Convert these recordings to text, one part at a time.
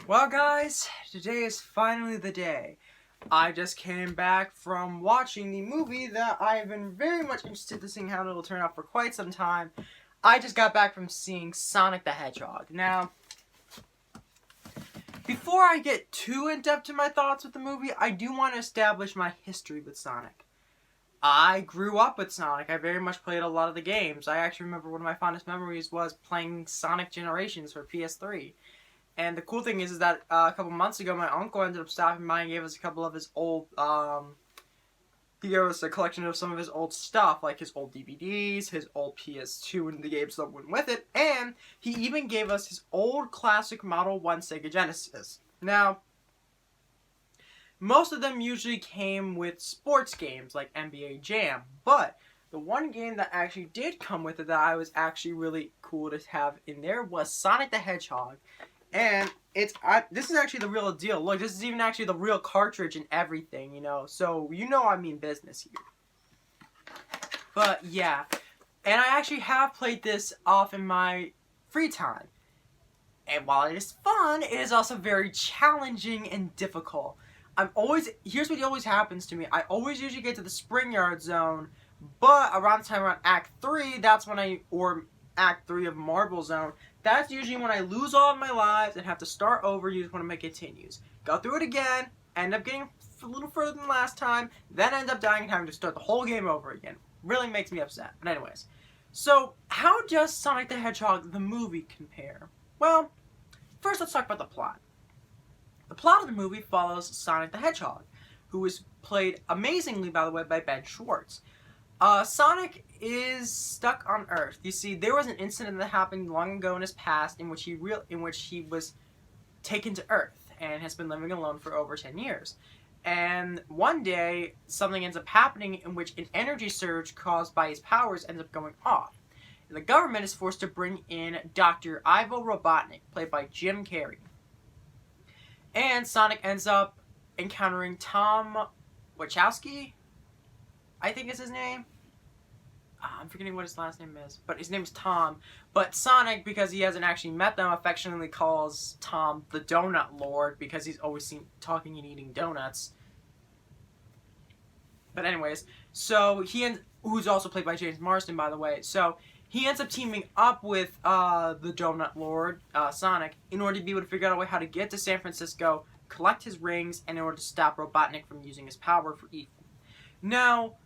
Well guys, today is finally the day. I just came back from watching the movie that I've been very much interested to seeing how it will turn out for quite some time. I just got back from seeing Sonic the Hedgehog. Now, before I get too in-depth in my thoughts with the movie, I do want to establish my history with Sonic. I grew up with Sonic. I very much played a lot of the games. I actually remember one of my fondest memories was playing Sonic Generations for PS3. And the cool thing is that a couple months ago, my uncle ended up stopping by and gave us a couple of his old, he gave us a collection of some of his old stuff, like his old DVDs, his old PS2 and the games that went with it, and he even gave us his old classic Model 1 Sega Genesis. Now, most of them usually came with sports games, like NBA Jam, but the one game that actually did come with it that I was actually really cool to have in there was Sonic the Hedgehog. And this is actually the real deal. Look, this is even actually the real cartridge and everything, you know. So, you know I mean business here. But, yeah. And I actually have played this off in my free time. And while it is fun, it is also very challenging and difficult. Here's what always happens to me. I always usually get to the Spring Yard Zone, but around the time around Act 3, that's when or Act 3 of Marble Zone, that's usually when I lose all of my lives and have to start over. You just want to make continues. Go through it again, end up getting a little further than last time, then end up dying and having to start the whole game over again. Really makes me upset. But anyways, so how does Sonic the Hedgehog, the movie, compare? Well, first let's talk about the plot. The plot of the movie follows Sonic the Hedgehog, who is played amazingly, by the way, by Ben Schwartz. Sonic is stuck on Earth. You see, there was an incident that happened long ago in his past in which he was taken to Earth and has been living alone for over 10 years. And one day, something ends up happening in which an energy surge caused by his powers ends up going off. And the government is forced to bring in Dr. Ivo Robotnik, played by Jim Carrey. And Sonic ends up encountering Tom Wachowski, I think is his name. I'm forgetting what his last name is, but his name is Tom. But Sonic, because he hasn't actually met them, affectionately calls Tom the Donut Lord because he's always seen talking and eating donuts. But anyways, so who's also played by James Marsden, by the way. So he ends up teaming up with the Donut Lord, Sonic, in order to be able to figure out a way how to get to San Francisco, collect his rings, and in order to stop Robotnik from using his power for evil. Now,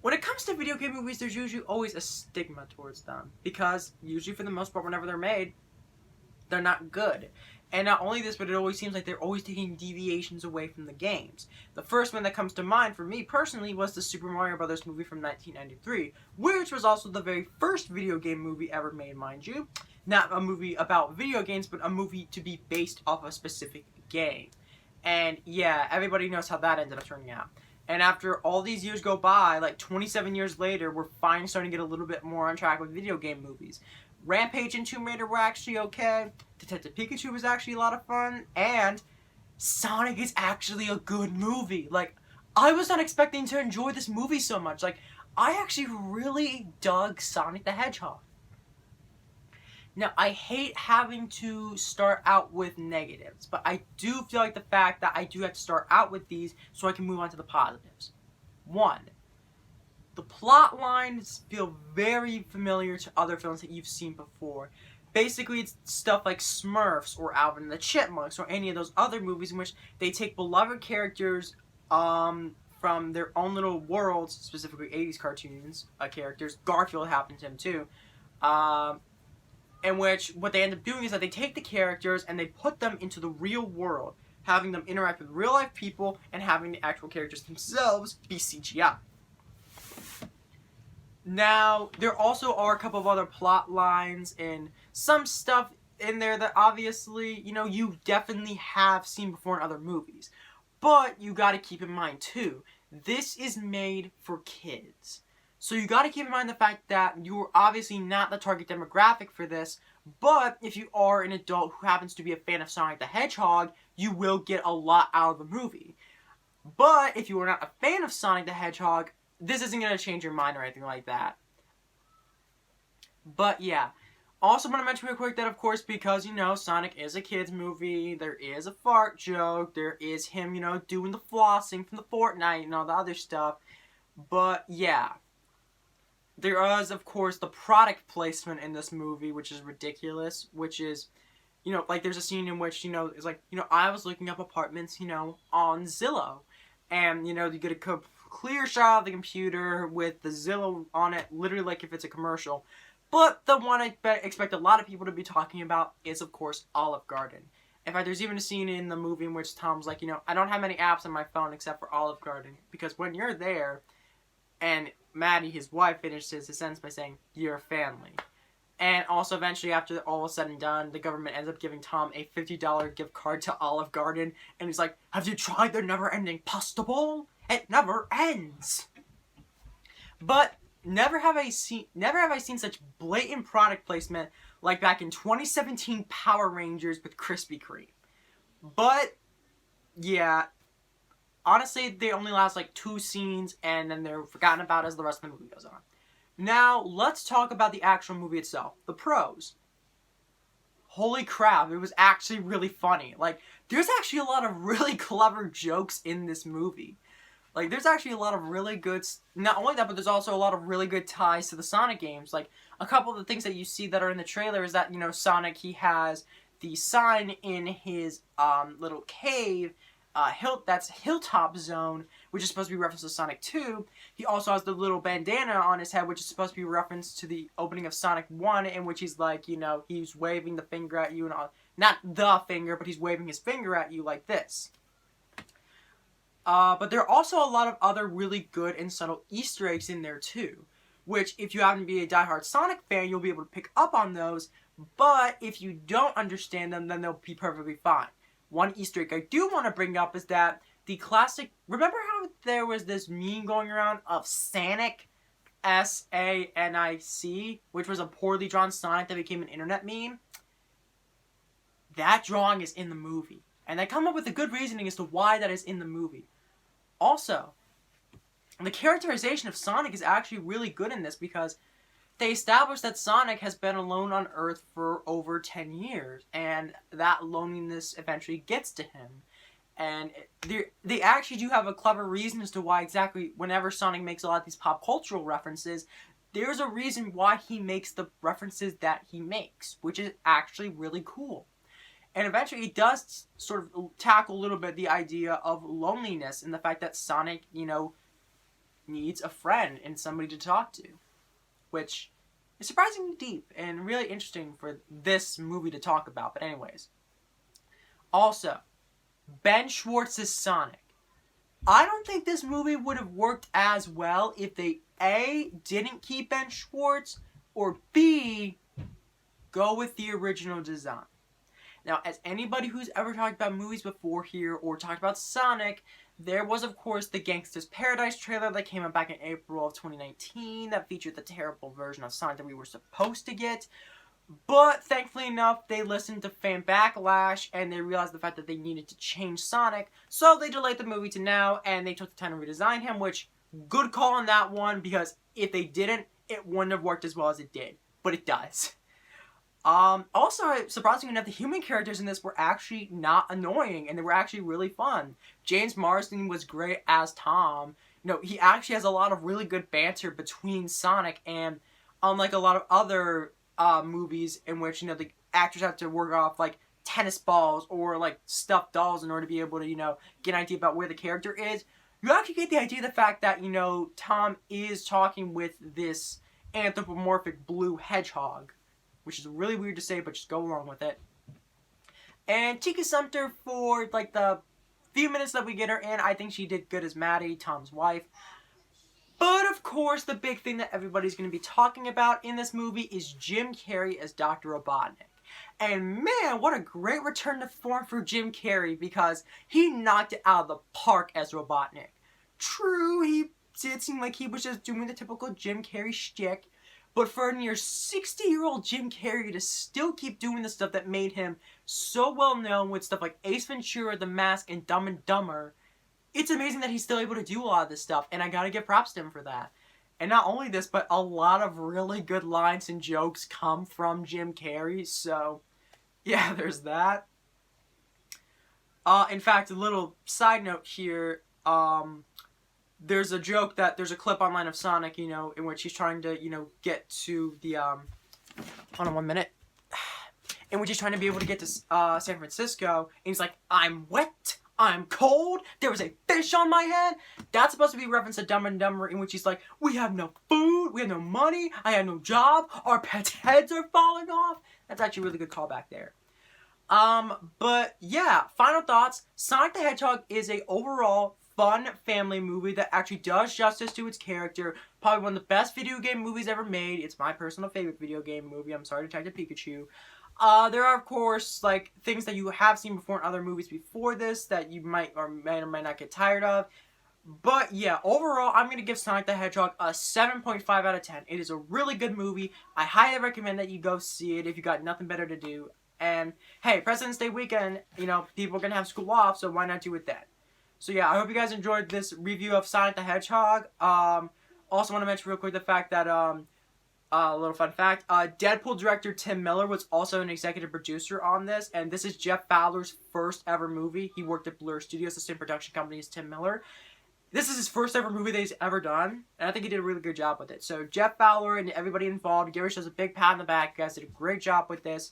when it comes to video game movies, there's usually always a stigma towards them. Because, usually for the most part, whenever they're made, they're not good. And not only this, but it always seems like they're always taking deviations away from the games. The first one that comes to mind for me, personally, was the Super Mario Bros. Movie from 1993. Which was also the very first video game movie ever made, mind you. Not a movie about video games, but a movie to be based off a specific game. And, yeah, everybody knows how that ended up turning out. And after all these years go by, like 27 years later, we're finally starting to get a little bit more on track with video game movies. Rampage and Tomb Raider were actually okay. Detective Pikachu was actually a lot of fun. And Sonic is actually a good movie. Like, I was not expecting to enjoy this movie so much. Like, I actually really dug Sonic the Hedgehog. Now, I hate having to start out with negatives, but I do feel like the fact that I do have to start out with these so I can move on to the positives. 1. The plot lines feel very familiar to other films that you've seen before. Basically, it's stuff like Smurfs or Alvin and the Chipmunks or any of those other movies in which they take beloved characters from their own little worlds, specifically 80s cartoons characters. Garfield happened to him too. In which what they end up doing is that they take the characters and they put them into the real world, having them interact with real life people and having the actual characters themselves be CGI. Now, there also are a couple of other plot lines and some stuff in there that obviously, you know, you definitely have seen before in other movies. But you gotta keep in mind too, this is made for kids. So you got to keep in mind the fact that you're obviously not the target demographic for this, but if you are an adult who happens to be a fan of Sonic the Hedgehog, you will get a lot out of the movie. But if you are not a fan of Sonic the Hedgehog, this isn't going to change your mind or anything like that. But yeah, Also want to mention real quick that, of course, because, Sonic is a kid's movie, there is a fart joke, there is him, doing the flossing from the Fortnite and all the other stuff. But, yeah. There is, of course, the product placement in this movie, which is ridiculous, which is, like, there's a scene in which, it's like, I was looking up apartments, on Zillow. And, you get a clear shot of the computer with the Zillow on it, literally like if it's a commercial. But the one I expect a lot of people to be talking about is, of course, Olive Garden. In fact, there's even a scene in the movie in which Tom's like, I don't have many apps on my phone except for Olive Garden. Because when you're there, and Maddie, his wife, finishes his sentence by saying, "You're a family." And also, eventually, after all is said and done, the government ends up giving Tom a $50 gift card to Olive Garden. And he's like, "Have you tried their never-ending pasta bowl? It never ends." But never have I seen such blatant product placement like back in 2017 Power Rangers with Krispy Kreme. But, yeah, honestly, they only last like 2 scenes, and then they're forgotten about as the rest of the movie goes on. Now, let's talk about the actual movie itself. The pros. Holy crap, it was actually really funny. Like, there's actually a lot of really clever jokes in this movie. Like, there's actually a lot of really good... Not only that, but there's also a lot of really good ties to the Sonic games. Like, a couple of the things that you see that are in the trailer is that, Sonic, he has the sign in his little cave... that's Hilltop Zone, which is supposed to be reference to Sonic 2. He also has the little bandana on his head, which is supposed to be reference to the opening of Sonic 1, in which he's like, he's waving the finger at you, and not the finger, but he's waving his finger at you like this. But there are also a lot of other really good and subtle Easter eggs in there too, which if you happen to be a diehard Sonic fan, you'll be able to pick up on those, but if you don't understand them, then they'll be perfectly fine. One Easter egg I do want to bring up is that the classic... Remember how there was this meme going around of Sanic, S-A-N-I-C, which was a poorly drawn Sonic that became an internet meme? That drawing is in the movie. And they come up with a good reasoning as to why that is in the movie. Also, the characterization of Sonic is actually really good in this because they establish that Sonic has been alone on Earth for over 10 years, and that loneliness eventually gets to him. And they actually do have a clever reason as to why exactly, whenever Sonic makes a lot of these pop cultural references, there's a reason why he makes the references that he makes, which is actually really cool. And eventually it does sort of tackle a little bit the idea of loneliness and the fact that Sonic, needs a friend and somebody to talk to. Which is surprisingly deep and really interesting for this movie to talk about. But anyways. Also, Ben Schwartz's Sonic. I don't think this movie would have worked as well if they A, didn't keep Ben Schwartz, or B, go with the original design. Now, as anybody who's ever talked about movies before here or talked about Sonic, there was, of course, the Gangsta's Paradise trailer that came out back in April of 2019 that featured the terrible version of Sonic that we were supposed to get. But, thankfully enough, they listened to fan backlash and they realized the fact that they needed to change Sonic. So they delayed the movie to now and they took the time to redesign him, which, good call on that one, because if they didn't, it wouldn't have worked as well as it did. But it does. Also, surprisingly enough, the human characters in this were actually not annoying, and they were actually really fun. James Marsden was great as Tom. He actually has a lot of really good banter between Sonic, and unlike a lot of other movies in which, the actors have to work off, like, tennis balls or, like, stuffed dolls in order to be able to, get an idea about where the character is, you actually get the idea of the fact that, Tom is talking with this anthropomorphic blue hedgehog. Which is really weird to say, but just go along with it. And Tika Sumpter, for like the few minutes that we get her in, I think she did good as Maddie, Tom's wife. But of course, the big thing that everybody's going to be talking about in this movie is Jim Carrey as Dr. Robotnik. And man, what a great return to form for Jim Carrey, because he knocked it out of the park as Robotnik. True, he did seem like he was just doing the typical Jim Carrey shtick. But for a near 60-year-old Jim Carrey to still keep doing the stuff that made him so well known with stuff like Ace Ventura, The Mask, and Dumb and Dumber, it's amazing that he's still able to do a lot of this stuff, and I gotta give props to him for that. And not only this, but a lot of really good lines and jokes come from Jim Carrey. So, yeah, there's that. In fact, a little side note here. There's a joke that there's a clip online of Sonic, in which he's trying to, get to the hold on 1 minute. In which he's trying to be able to get to San Francisco, and he's like, "I'm wet, I'm cold, there was a fish on my head." That's supposed to be a reference to Dumb and Dumber, in which he's like, "We have no food, we have no money, I have no job, our pets' heads are falling off." That's actually a really good callback there. But yeah, final thoughts. Sonic the Hedgehog is a overall fun family movie that actually does justice to its character. Probably one of the best video game movies ever made. It's my personal favorite video game movie. I'm sorry, Detective Pikachu. There are, of course, like, things that you have seen before in other movies before this that you might or might not get tired of. But yeah, overall, I'm going to give Sonic the Hedgehog a 7.5 out of 10. It is a really good movie. I highly recommend that you go see it if you got nothing better to do. And hey, President's Day weekend, people are going to have school off, so why not do it then? So yeah, I hope you guys enjoyed this review of Sonic the Hedgehog. Also want to mention real quick the fact that, a little fun fact, Deadpool director Tim Miller was also an executive producer on this, and this is Jeff Fowler's first ever movie. He worked at Blur Studios, the same production company as Tim Miller. This is his first ever movie that he's ever done, and I think he did a really good job with it. So Jeff Fowler and everybody involved, give yourselves a big pat on the back. You guys did a great job with this.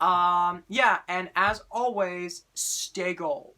Yeah, and as always, stay gold.